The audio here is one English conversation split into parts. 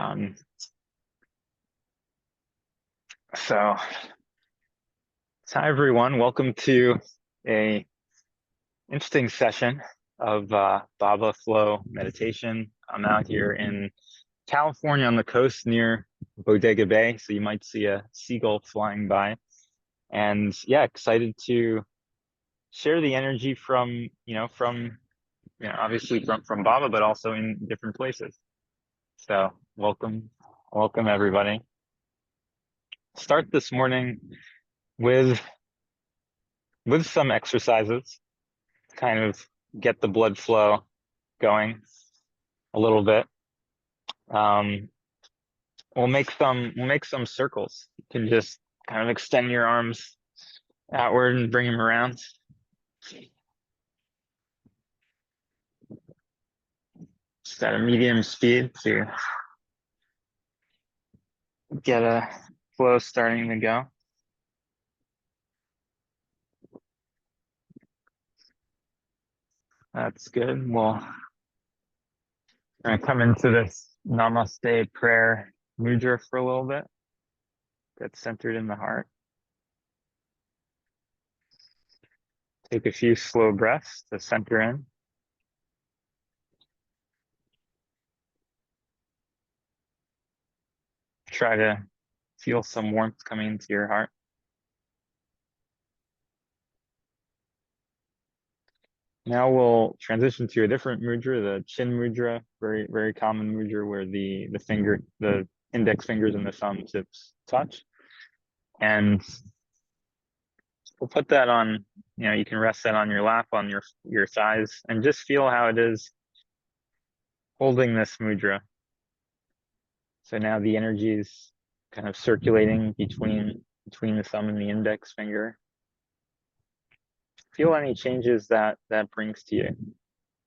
Um, so, hi everyone, welcome to a interesting session of Baba Flow meditation. I'm out here in California on the coast near Bodega Bay, so you might see a seagull flying by. And yeah, excited to share the energy from obviously from Baba, but also in different places. So welcome everybody. Start this morning with some exercises, kind of get the blood flow going a little bit. Um, we'll make some circles. You can just kind of extend your arms outward and bring them around. Just at a medium speed to get a flow starting to go. That's good. We're gonna come into this Namaste prayer mudra for a little bit. Get centered in the heart. Take a few slow breaths to center in. Try to feel some warmth coming into your heart. Now we'll transition to a different mudra, the chin mudra, very, very common mudra where the index fingers and the thumb tips touch. And we'll put that on, you can rest that on your lap, on your thighs, and just feel how it is holding this mudra. So now the energy is kind of circulating between the thumb and the index finger. Feel any changes that brings to you.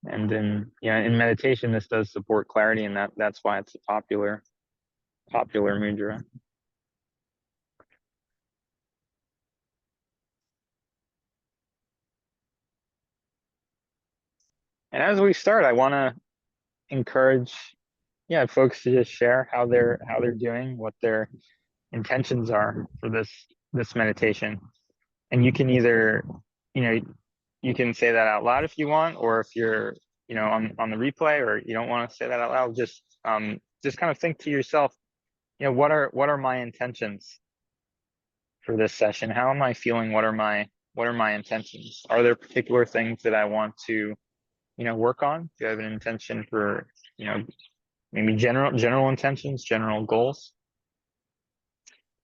And in meditation, this does support clarity, and that's why it's a popular mudra. And as we start, I want to encourage, folks to just share how they're doing, what their intentions are for this meditation. And you can either, you can say that out loud if you want, or if you're, on the replay, or you don't want to say that out loud, just kind of think to yourself, what are my intentions for this session? How am I feeling? What are my intentions? Are there particular things that I want to, work on? Do you have an intention for, maybe general intentions, general goals?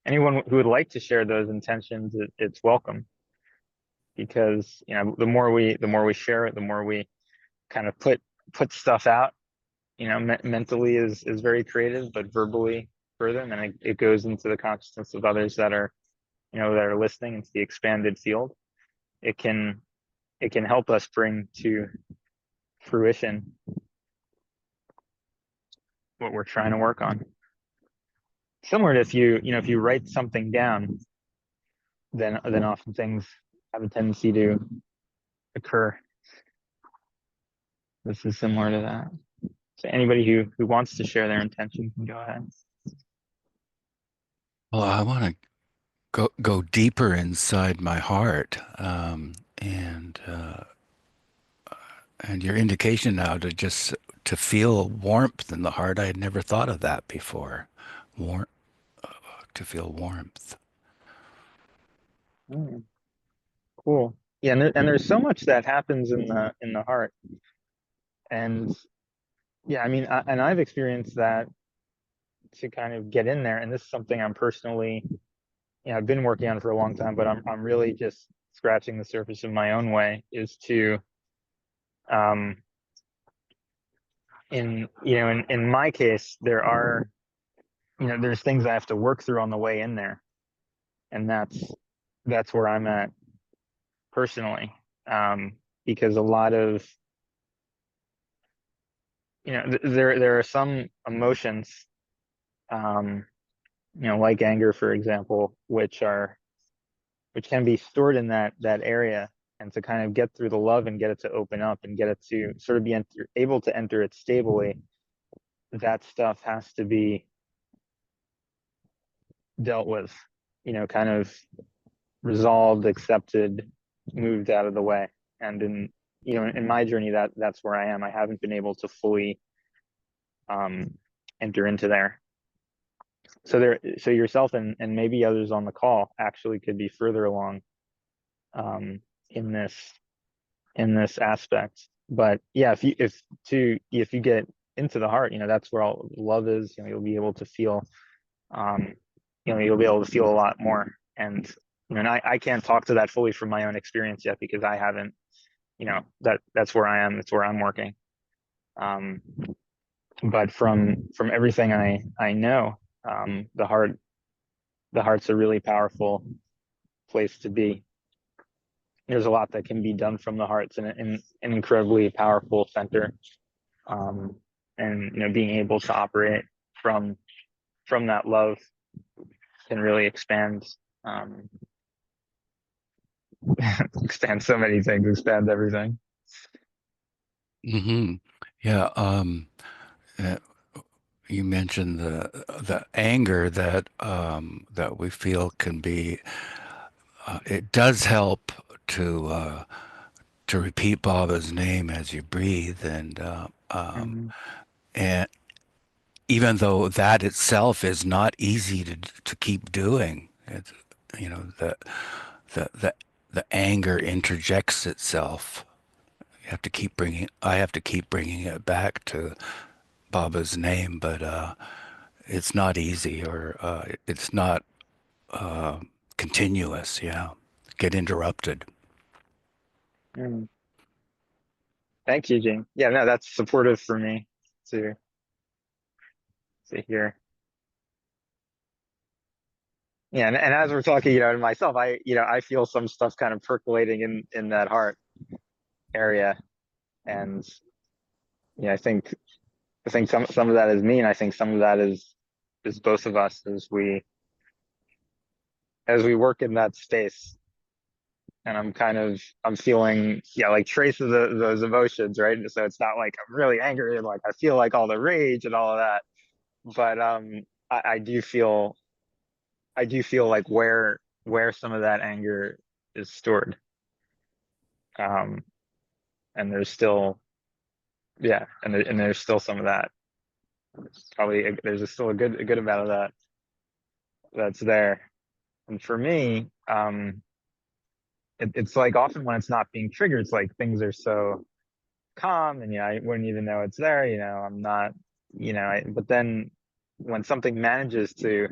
Anyone who would like to share those intentions, it's welcome, because the more we share it, the more we kind of put stuff out. Mentally is very creative, but verbally further, and then it goes into the consciousness of others that are listening into the expanded field. It can help us bring to fruition what we're trying to work on. Similar to if you write something down, then often things have a tendency to occur. This is similar to that. So anybody who wants to share their intention can go ahead. Well, I want to go deeper inside my heart, and your indication now to feel warmth in the heart. I had never thought of that before. Warm, to feel warmth. Cool. Yeah, and there's so much that happens in the heart, and yeah, I mean, and I've experienced that to kind of get in there, and this is something I'm personally, I've been working on for a long time, but I'm really just scratching the surface in my own way, is to, um, in my case, there's things I have to work through on the way in there, and that's where I'm at personally, because a lot of there are some emotions, like anger, for example, which can be stored in that area, and to kind of get through the love and get it to open up and get it to sort of be able to enter it stably, that stuff has to be dealt with, kind of resolved, accepted, moved out of the way. And in my journey, that's where I am. I haven't been able to fully um, enter into there. So yourself and maybe others on the call actually could be further along um, in this aspect. But yeah, if you get into the heart, that's where all love is. You'll be able to feel, um, you'll be able to feel a lot more. And I can't talk to that fully from my own experience yet because I haven't, that's where I am. That's where I'm working. Um, but from everything I know, the heart's a really powerful place to be. There's a lot that can be done from the heart. It's an incredibly powerful center, um, and being able to operate from from that love can really um, expand so many things, expand everything. Hmm. Yeah. Uh, you mentioned the anger that we feel can be. It does help to uh, to repeat Baba's name as you breathe, Mhm. and even though that itself is not easy to keep doing, it's you know the the the anger interjects itself. You have to keep bringing. I have to keep bringing it back to Baba's name, but it's not easy, or it's not continuous. Yeah, get interrupted. Mm. Thank you, Gene. Yeah, no, that's supportive for me to to hear. Yeah, and as we're talking, to myself, I feel some stuff kind of percolating in that heart area, and I think some of that is me, and I think some of that is both of us as we work in that space. And I'm feeling, yeah, like traces of those emotions, right? So it's not like I'm really angry and like I feel like all the rage and all of that, but I do feel like where some of that anger is stored, um, and there's still, yeah, and there's still some of that. There's still a good amount of that that's there. And for me, it's like often when it's not being triggered, it's like things are so calm, and I wouldn't even know it's there. I'm not, but then when something manages to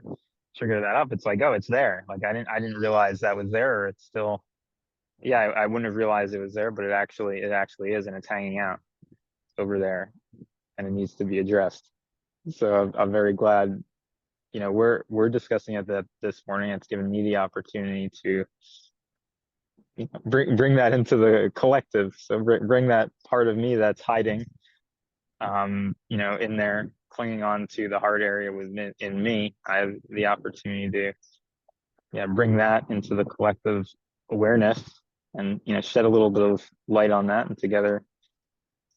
trigger that up, it's like, oh, it's there. Like I didn't realize that was there, or it's still, yeah, I wouldn't have realized it was there, but it actually is, and it's hanging out over there, and it needs to be addressed. So I'm very glad, we're discussing it that this morning. It's given me the opportunity to bring that into the collective. So bring that part of me that's hiding, in there, clinging on to the heart area in me. I have the opportunity to, yeah, bring that into the collective awareness, and shed a little bit of light on that, and together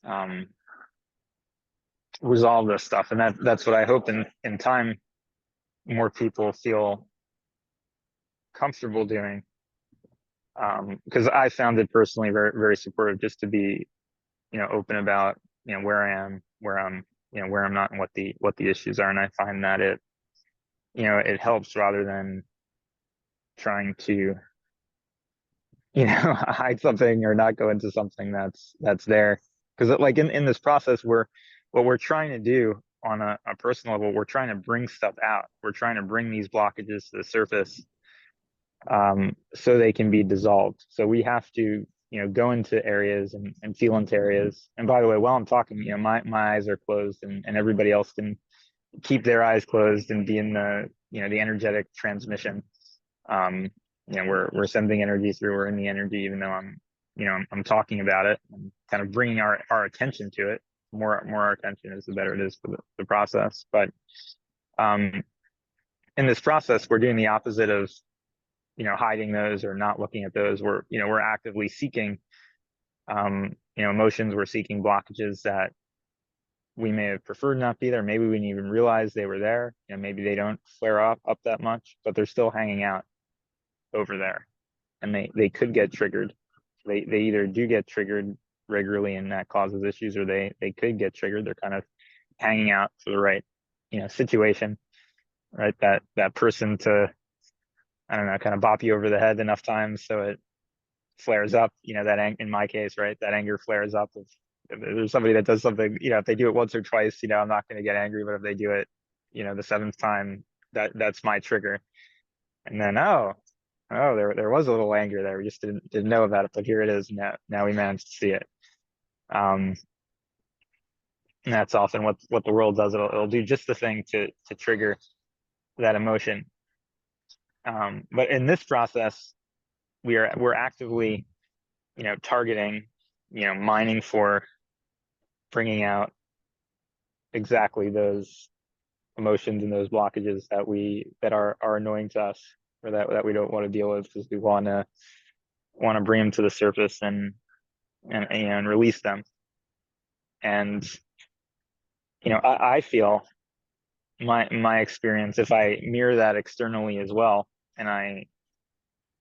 um, resolve this stuff. And that's what I hope in time more people feel comfortable doing. Because I found it personally very, very supportive just to be, open about, where I am, where I'm not, and what the issues are. And I find that it helps rather than trying to, hide something or not go into something that's there. Because like in this process, what we're trying to do on a personal level, we're trying to bring stuff out. We're trying to bring these blockages to the surface, so they can be dissolved. So we have to, go into areas and feel into areas. And by the way, while I'm talking, my eyes are closed, and everybody else can keep their eyes closed and be in the energetic transmission. Um, we're sending energy through. We're in the energy, even though I'm talking about it. I'm kind of bringing our attention to it. More our attention is, the better it is for the process. But um, in this process, we're doing the opposite of hiding those or not looking at those. We're actively seeking emotions. We're seeking blockages that we may have preferred not be there. Maybe we didn't even realize they were there. You know, maybe they don't flare up that much, but they're still hanging out over there, and they could get triggered. They either do get triggered regularly, and that causes issues, or they could get triggered. They're kind of hanging out for the right, situation, right? That person to, I don't know, kind of bop you over the head enough times so it flares up. In my case, right, that anger flares up. If there's somebody that does something, if they do it once or twice, I'm not going to get angry. But if they do it, the seventh time, that's my trigger. And then, there was a little anger there. We just didn't know about it, but here it is now. We managed to see it. Um, and that's often what the world does. It'll do just the thing to trigger that emotion. But in this process, we're actively, targeting, mining for bringing out exactly those emotions and those blockages that are annoying to us, or that we don't want to deal with, because we want to bring them to the surface and release them. And I feel, my experience, if I mirror that externally as well, and I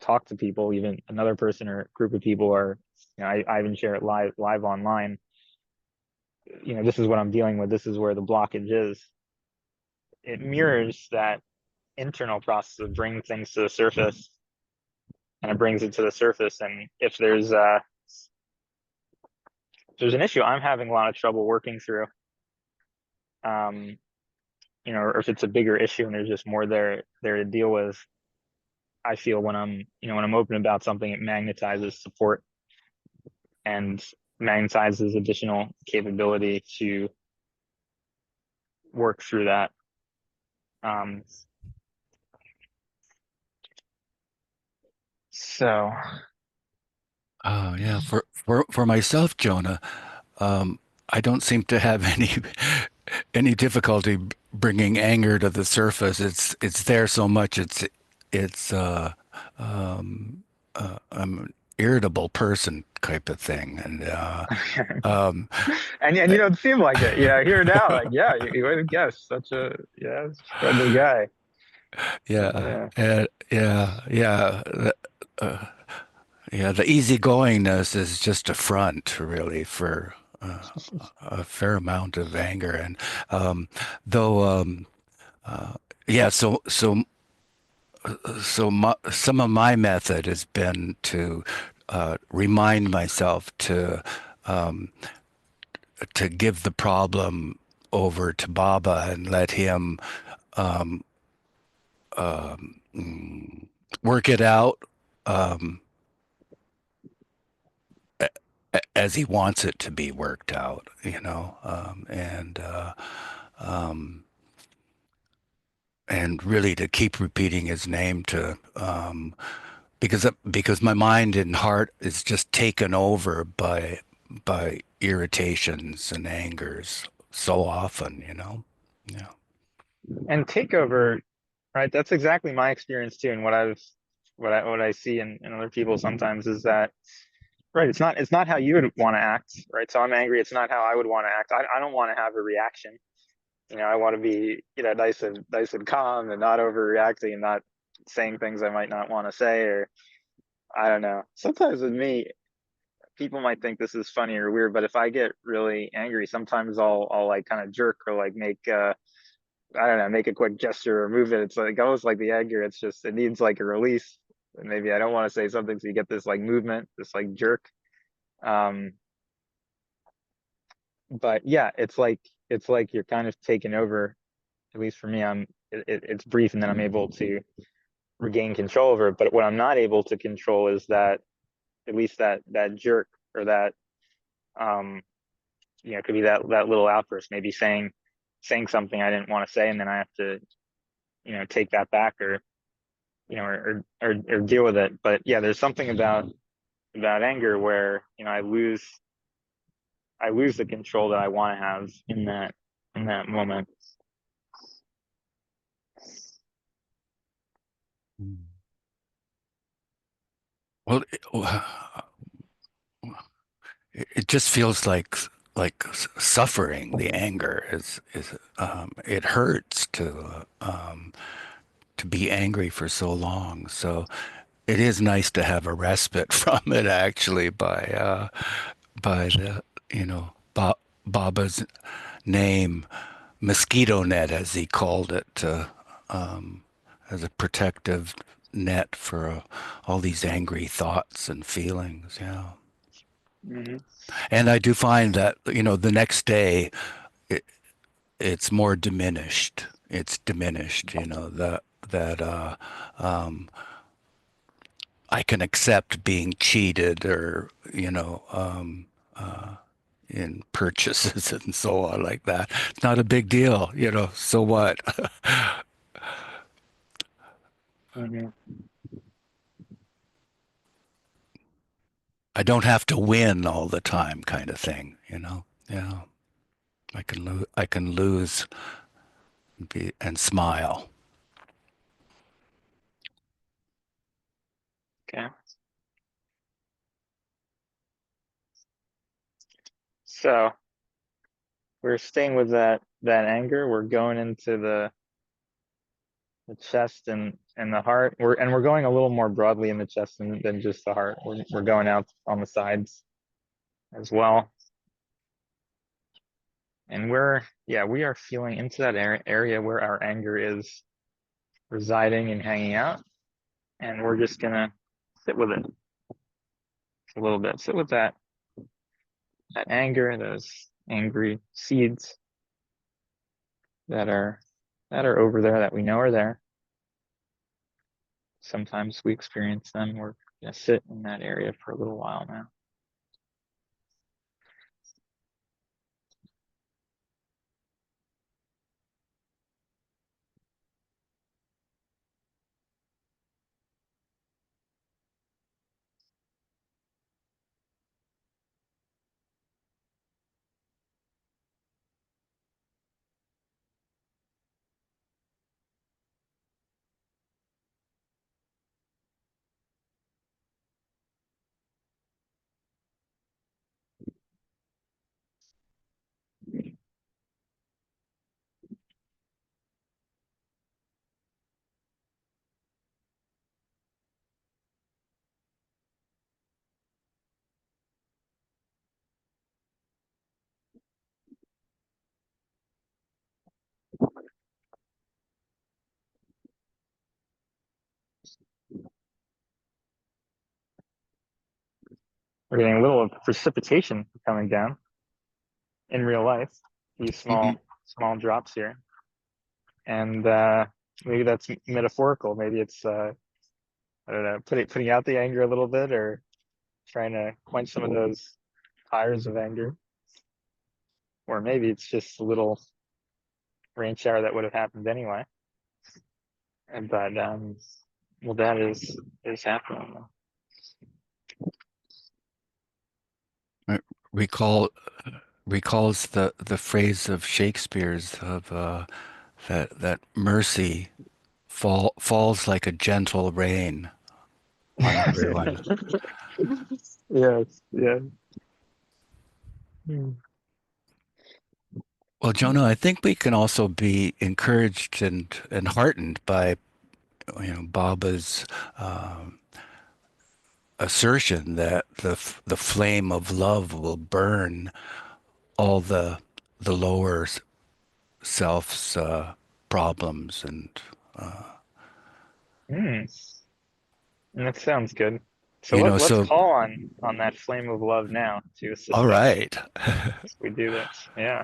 talk to people, even another person or group of people, or I even share it live online. This is what I'm dealing with. This is where the blockage is. It mirrors that internal process of bringing things to the surface, and it brings it to the surface. And if there's an issue I'm having a lot of trouble working through, um, or if it's a bigger issue and there's just more there to deal with, I feel when I'm open about something, it magnetizes support and magnetizes additional capability to work through that. Um, so Oh yeah, for myself, Jonah, um, I don't seem to have any difficulty bringing anger to the surface. It's there so much. It's um, I'm an irritable person type of thing, and um, and you don't seem like it. Here now, like, yeah, you would have guessed, such a, yeah, friendly guy. yeah, Yeah. uh, yeah. The easygoingness is just a front, really, for a fair amount of anger, and um, though. Uh, yeah, some of my method has been to remind myself um, to give the problem over to Baba and let him work it out um, as he wants it to be worked out, and really to keep repeating his name because my mind and heart is just taken over by irritations and angers so often. Yeah. And takeover, right? That's exactly my experience too. And what I see in other people sometimes is that, right, it's not how you would want to act, right? So I'm angry. It's not how I would want to act. I don't want to have a reaction. I want to be, nice and calm, and not overreacting, and not saying things I might not want to say, or I don't know. Sometimes with me, people might think this is funny or weird, but if I get really angry, sometimes I'll like kind of jerk, or like make I don't know, make a quick gesture or move it. It's like almost like the anger. It's just, it needs like a release. And maybe I don't want to say something, so you get this like movement, this like jerk. Um, but yeah, it's like you're kind of taken over. At least for me, it's brief, and then I'm able to regain control over it. But what I'm not able to control is that, at least that jerk, or that, um it could be that little outburst, maybe saying something I didn't want to say, and then I have to, take that back, or or deal with it. But yeah, there's something about anger where, I lose the control that I want to have in that moment. Well, it just feels like like suffering. The anger is it hurts to be angry for so long. So it is nice to have a respite from it actually by the Baba's name, mosquito net as he called it, as a protective net for all these angry thoughts and feelings. Yeah. Hmm. And I do find that, the next day it, it's more diminished. It's diminished, that I can accept being cheated or, in purchases and so on like that. It's not a big deal, so what? Hmm. I don't have to win all the time kind of thing. Yeah. I can lose and smile. Okay. So we're staying with that anger. We're going into the chest and the heart. We're going a little more broadly in the chest than just the heart. We're going out on the sides as well. And we are feeling into that area where our anger is residing and hanging out. And we're just gonna sit with it a little bit. Sit with that anger, those angry seeds that are that are over there that we know are there. Sometimes we experience them. We're gonna sit in that area for a little while now. We're getting a little of precipitation coming down in real life. These Mhm. small drops here, and maybe that's metaphorical. Maybe it's I don't know, putting out the anger a little bit, or trying to quench some of those fires of anger, or maybe it's just a little rain shower that would have happened anyway. But well, that is happening. It recall recalls the phrase of Shakespeare's of that mercy falls like a gentle rain on everyone. Yes, yeah. Hmm. Well, Jonah, I think we can also be encouraged and heartened by Baba's assertion that the flame of love will burn all the lower self's problems and Hmm. That sounds good. So let's so call on that flame of love now to all assist us right. as we do this. Yeah.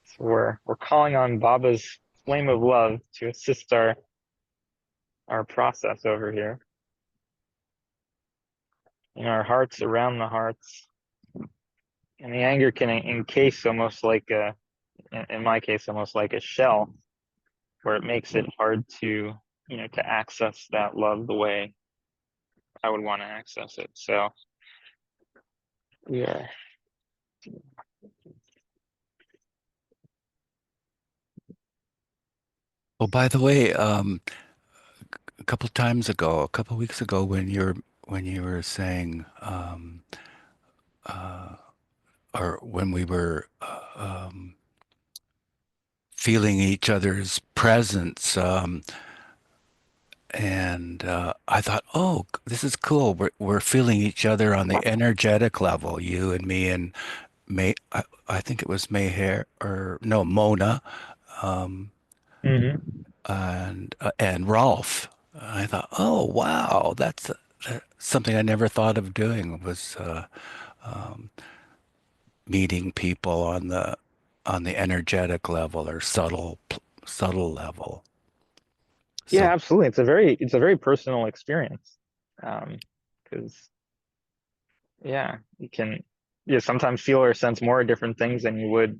So we're calling on Baba's flame of love to assist our process over here. In our hearts, around the hearts. And the anger can encase almost like in my case, almost like a shell, where it makes it hard to access that love the way I would want to access it. So yeah. Oh, by the way, a couple weeks ago, when you were saying or when we were feeling each other's presence. And I thought, oh, this is cool. We're feeling each other on the energetic level, you and me and May. I think it was Mayhair or no Mona, um, Hmm. and Rolf. I thought, oh wow, that's something I never thought of doing was um, meeting people on the energetic level or subtle level. Yeah, So absolutely. It's a very personal experience. Because yeah, you can sometimes feel or sense more different things than you would,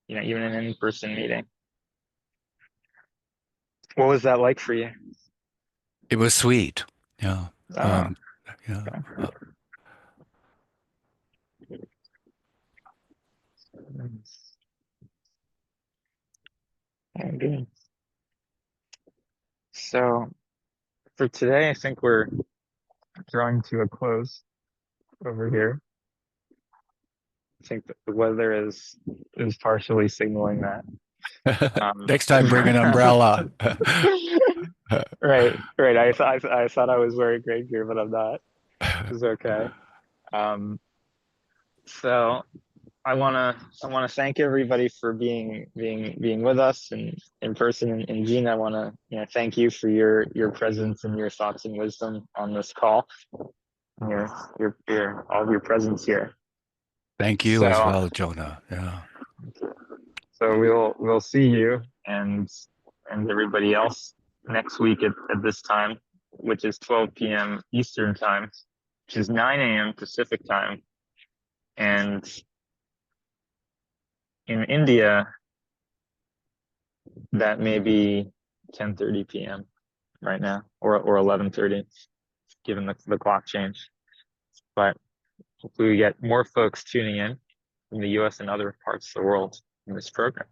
even in an in-person meeting. What was that like for you? it was sweet. Yeah. Uh, Um, yeah. okay. Uh, Oh, good. So for today, I think we're drawing to a close over here. I think that the weather is partially signaling that. Um, Next time, bring an umbrella. right, right. I thought I was wearing rain gear, but I'm not. It's okay. Um, so I wanna thank everybody for being with us and in person. And Gene, I wanna thank you for your presence and your thoughts and wisdom on this call. And your all of your presence here. Thank you as So well, Jonah. Yeah. so we'll see you and everybody else next week at this time, which is 12 p.m. Eastern time, which is 9 a.m. Pacific time. And in India, that may be 10:30 p.m. right now, or 11:30, given the clock change. But hopefully we get more folks tuning in from the US and other parts of the world in this program.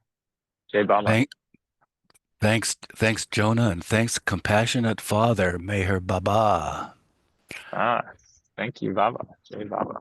Jay Baba. Thank, thanks, Jonah, and thanks, compassionate Father, Meher Baba. Ah, thank you, Baba. Jay Baba.